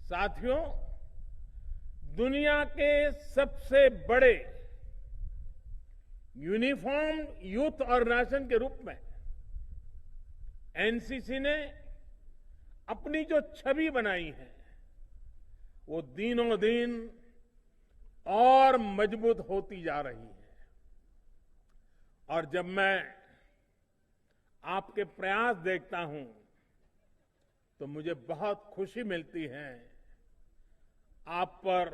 साथियों, दुनिया के सबसे बड़े यूनिफॉर्म यूथ ऑर्गेनाइजेशन के रूप में एनसीसी ने अपनी जो छवि बनाई है वो दिनों दिन और मजबूत होती जा रही है। और जब मैं आपके प्रयास देखता हूं तो मुझे बहुत खुशी मिलती है। आप पर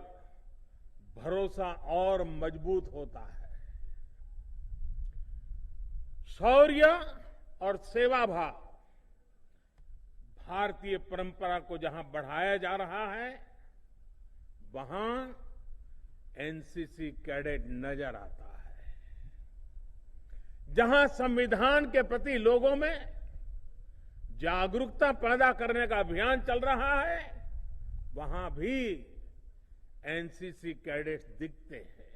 भरोसा और मजबूत होता है। शौर्य और सेवा भाव भारतीय परंपरा को जहां बढ़ाया जा रहा है वहां एनसीसी कैडेट नजर आता है। जहां संविधान के प्रति लोगों में जागरूकता पैदा करने का अभियान चल रहा है वहां भी एनसीसी कैडेट्स दिखते हैं।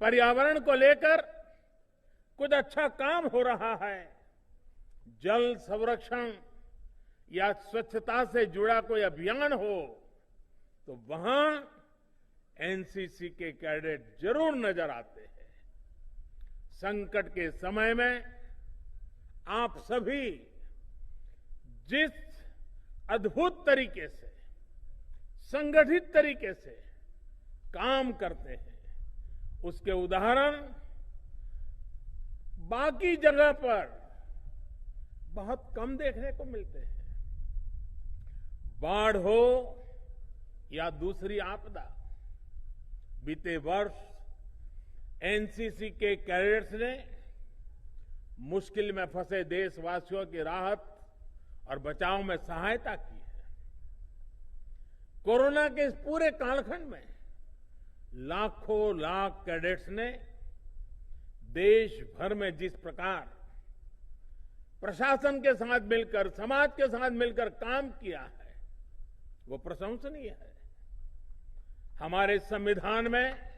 पर्यावरण को लेकर कुछ अच्छा काम हो रहा है। जल संरक्षण या स्वच्छता से जुड़ा कोई अभियान हो तो वहां एनसीसी के कैडेट जरूर नजर आते हैं। संकट के समय में आप सभी जिस अद्भुत तरीके से, संगठित तरीके से काम करते हैं उसके उदाहरण बाकी जगह पर बहुत कम देखने को मिलते हैं। बाढ़ हो या दूसरी आपदा, बीते वर्ष एनसीसी के कैडेट्स ने मुश्किल में फंसे देशवासियों की राहत और बचाव में सहायता की है। कोरोना के इस पूरे कालखंड में लाखों लाख कैडेट्स ने देश भर में जिस प्रकार प्रशासन के साथ मिलकर, समाज के साथ मिलकर काम किया है वो प्रशंसनीय है। हमारे संविधान में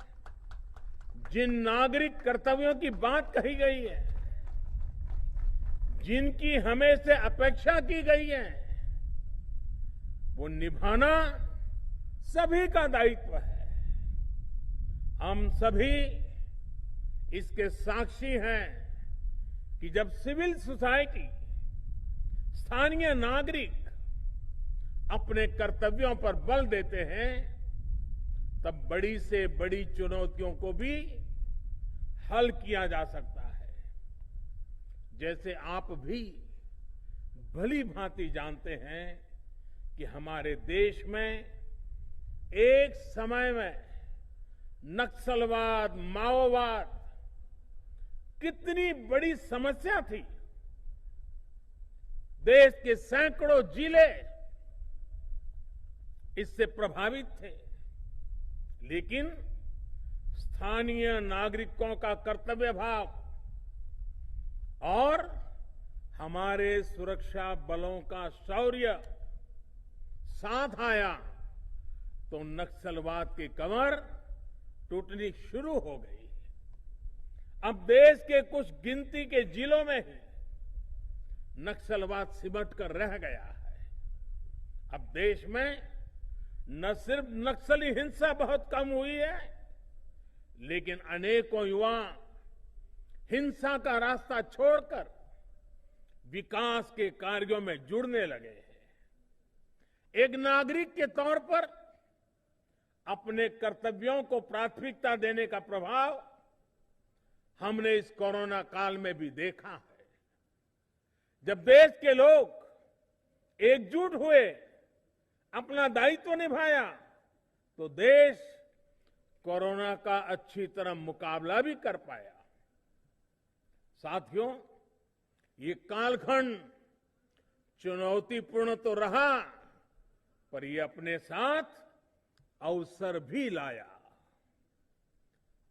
जिन नागरिक कर्तव्यों की बात कही गई है, जिनकी हमें से अपेक्षा की गई है, वो निभाना सभी का दायित्व है। हम सभी इसके साक्षी हैं कि जब सिविल सोसाइटी, स्थानीय नागरिक अपने कर्तव्यों पर बल देते हैं तब बड़ी से बड़ी चुनौतियों को भी हल किया जा सकता है। जैसे आप भी भली भांति जानते हैं कि हमारे देश में एक समय में नक्सलवाद, माओवाद कितनी बड़ी समस्या थी। देश के सैकड़ों जिले इससे प्रभावित थे, लेकिन स्थानीय नागरिकों का कर्तव्य भाव और हमारे सुरक्षा बलों का शौर्य साथ आया तो नक्सलवाद की कमर टूटनी शुरू हो गई। अब देश के कुछ गिनती के जिलों में ही नक्सलवाद सिमट कर रह गया है। अब देश में न सिर्फ नक्सली हिंसा बहुत कम हुई है, लेकिन अनेकों युवा हिंसा का रास्ता छोड़कर विकास के कार्यों में जुड़ने लगे हैं। एक नागरिक के तौर पर अपने कर्तव्यों को प्राथमिकता देने का प्रभाव हमने इस कोरोना काल में भी देखा है। जब देश के लोग एकजुट हुए, अपना दायित्व निभाया तो देश कोरोना का अच्छी तरह मुकाबला भी कर पाया। साथियों, ये कालखंड चुनौतीपूर्ण तो रहा पर ये अपने साथ अवसर भी लाया।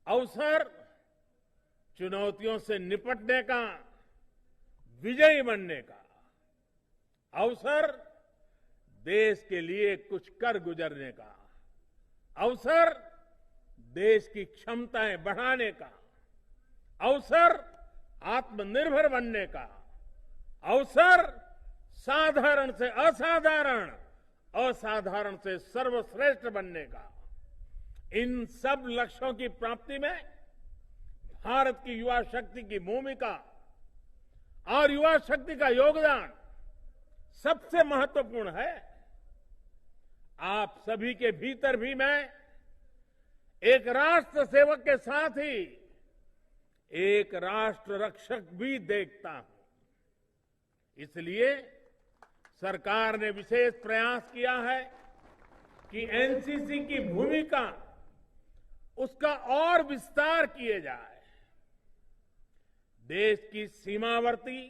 अवसर चुनौतियों से निपटने का, विजयी बनने का। अवसर देश के लिए कुछ कर गुजरने का। अवसर देश की क्षमताएं बढ़ाने का। अवसर आत्मनिर्भर बनने का। अवसर साधारण से असाधारण, असाधारण से सर्वश्रेष्ठ बनने का, इन सब लक्ष्यों की प्राप्ति में भारत की युवा शक्ति की भूमिका और युवा शक्ति का योगदान सबसे महत्वपूर्ण है। आप सभी के भीतर भी मैं एक राष्ट्र सेवक के साथ ही एक राष्ट्र रक्षक भी देखता हूं। इसलिए सरकार ने विशेष प्रयास किया है कि एनसीसी की भूमिका उसका और विस्तार किए जाए। देश की सीमावर्ती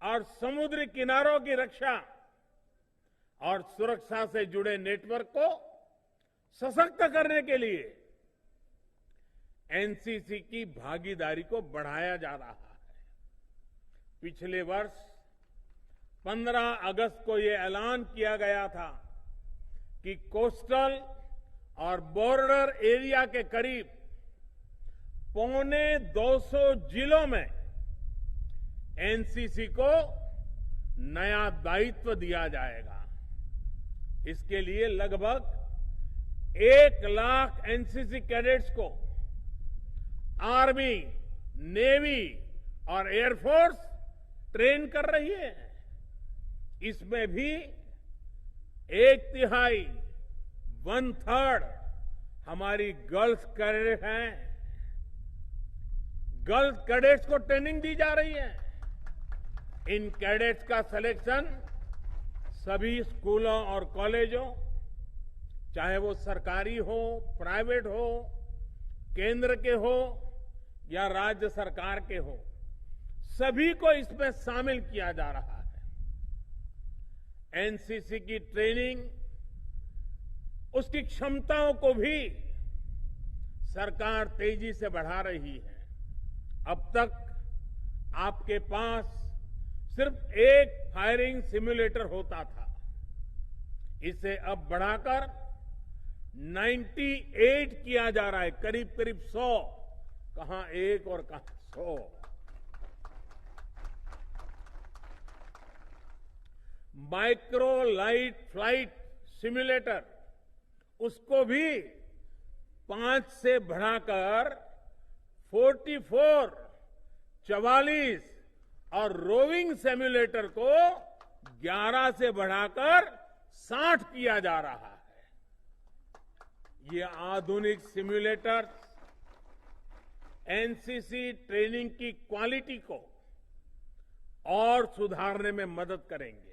और समुद्री किनारों की रक्षा और सुरक्षा से जुड़े नेटवर्क को सशक्त करने के लिए एनसीसी की भागीदारी को बढ़ाया जा रहा है। पिछले वर्ष 15 अगस्त को यह ऐलान किया गया था कि कोस्टल और बॉर्डर एरिया के करीब 250 जिलों में एनसीसी को नया दायित्व दिया जाएगा। इसके लिए लगभग 1 लाख एनसीसी कैडेट्स को आर्मी, नेवी और एयरफोर्स ट्रेन कर रही है। इसमें भी 1/3 1/3 हमारी गर्ल्स कैडेट हैं। गर्ल्स कैडेट्स को ट्रेनिंग दी जा रही है। इन कैडेट्स का सिलेक्शन सभी स्कूलों और कॉलेजों, चाहे वो सरकारी हो, प्राइवेट हो, केंद्र के हो या राज्य सरकार के हो, सभी को इसमें शामिल किया जा रहा है। एनसीसी की ट्रेनिंग, उसकी क्षमताओं को भी सरकार तेजी से बढ़ा रही है। अब तक आपके पास सिर्फ एक फायरिंग सिम्युलेटर होता था। इसे अब बढ़ाकर 98 किया जा रहा है। करीब करीब 100, कहां 1 और कहां 100। माइक्रो लाइट फ्लाइट सिम्युलेटर, उसको भी 5 से बढ़ाकर 44 और रोविंग सिम्युलेटर को 11 से बढ़ाकर 60 किया जा रहा है। ये आधुनिक सिम्युलेटर्स एनसीसी ट्रेनिंग की क्वालिटी को और सुधारने में मदद करेंगे।